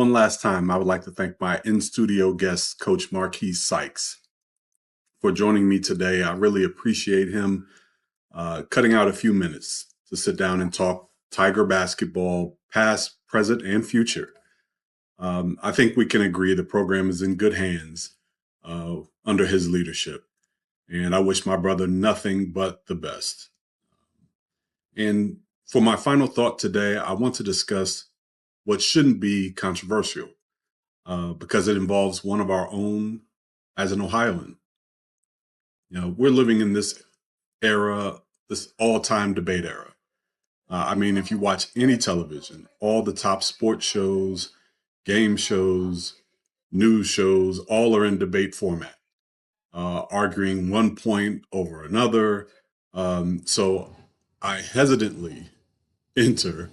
one last time, I would like to thank my in-studio guest, Coach Marquise Sykes, for joining me today. I really appreciate him cutting out a few minutes to sit down and talk Tiger basketball, past, present, and future. I think we can agree the program is in good hands under his leadership, and I wish my brother nothing but the best. And for my final thought today, I want to discuss what shouldn't be controversial because it involves one of our own as an Ohioan. We're living in this era, this all-time debate era. I mean, if you watch any television, all the top sports shows, game shows, news shows, all are in debate format, arguing one point over another. So I hesitantly enter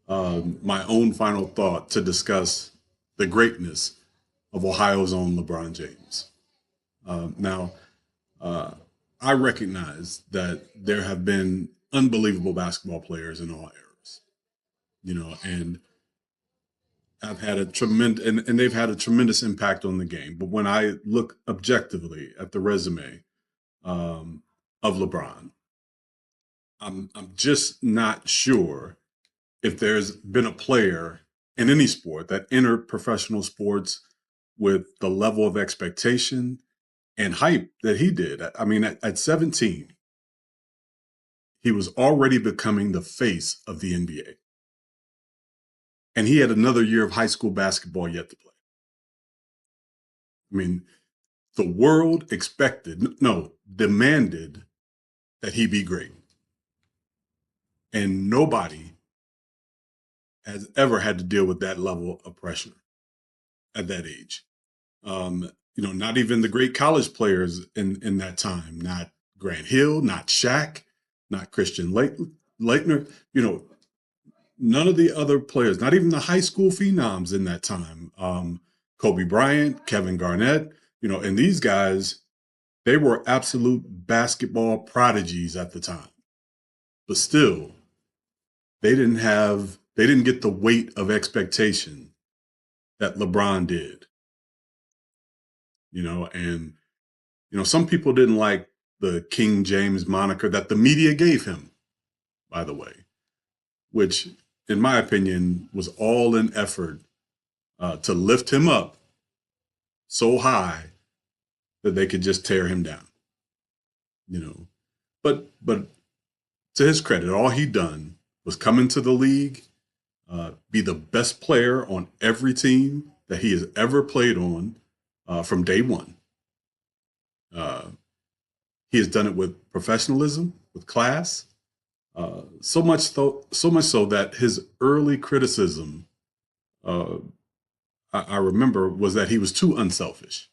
my own final thought to discuss the greatness of Ohio's own LeBron James. Now, I recognize that there have been unbelievable basketball players in all eras, and I've had a tremendous, and they've had a tremendous impact on the game. But when I look objectively at the resume of LeBron, I'm just not sure if there's been a player in any sport that entered professional sports with the level of expectation and hype that he did. I mean, at 17, he was already becoming the face of the NBA. And he had another year of high school basketball yet to play. I mean, the world demanded that he be great. And nobody has ever had to deal with that level of pressure at that age. Not even the great college players in that time, not Grant Hill, not Shaq, not Christian Leitner, none of the other players, not even the high school phenoms in that time, Kobe Bryant, Kevin Garnett, and these guys, they were absolute basketball prodigies at the time. But still, they didn't get the weight of expectation that LeBron did. Some people didn't like the King James moniker that the media gave him, by the way, which, in my opinion, was all an effort to lift him up so high that they could just tear him down. But to his credit, all he done was come into the league, be the best player on every team that he has ever played on from day one. He has done it with professionalism, with class, so much so that his early criticism, I remember, was that he was too unselfish.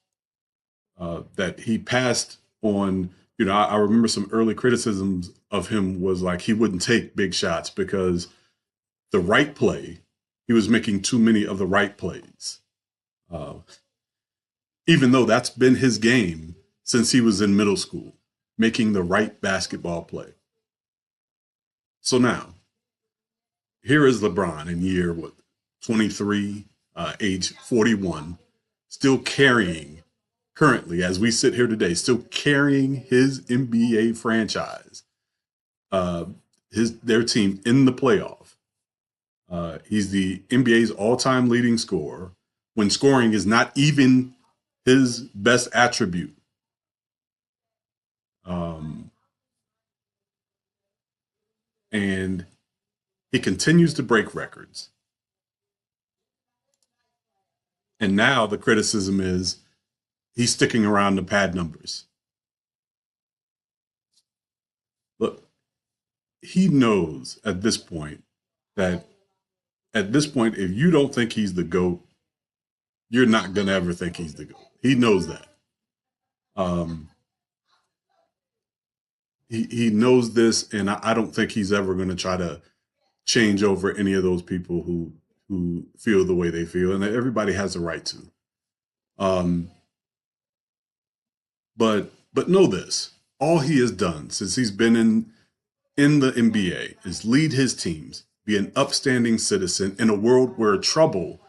That he passed on. I remember some early criticisms of him was like he wouldn't take big shots because the right play, he was making too many of the right plays. Even though that's been his game since he was in middle school, making the right basketball play. So now, here is LeBron in year 23, age 41, still carrying, currently, as we sit here today, still carrying his NBA franchise, their team in the playoff. He's the NBA's all-time leading scorer when scoring is not even his best attribute. And he continues to break records. And now the criticism is he's sticking around to pad numbers. Look, he knows at this point, if you don't think he's the GOAT, you're not going to ever think he's the GOAT. He knows that. He knows this, and I don't think he's ever going to try to change over any of those people who feel the way they feel, and everybody has a right to. But know this: all he has done since he's been in the NBA is lead his teams, be an upstanding citizen in a world where trouble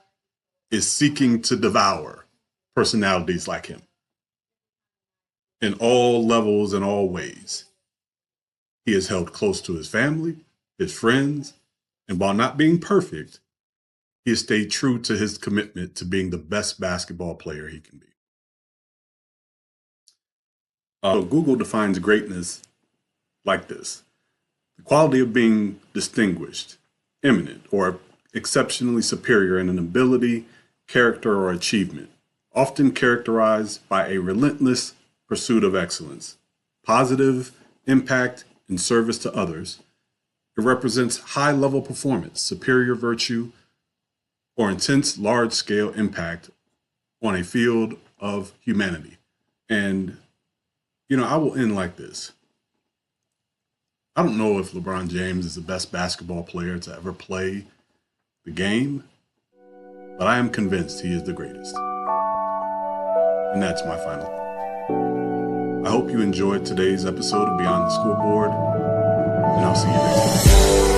is seeking to devour personalities like him in all levels and all ways. He is held close to his family, his friends, and while not being perfect, he has stayed true to his commitment to being the best basketball player he can be. Google defines greatness like this: the quality of being distinguished, eminent, or exceptionally superior in an ability, character, or achievement, often characterized by a relentless pursuit of excellence, positive impact, and service to others. It represents high-level performance, superior virtue, or intense large-scale impact on a field of humanity. And, I will end like this. I don't know if LeBron James is the best basketball player to ever play the game, but I am convinced he is the greatest. And that's my final thought. I hope you enjoyed today's episode of Beyond the Scoreboard, and I'll see you next time.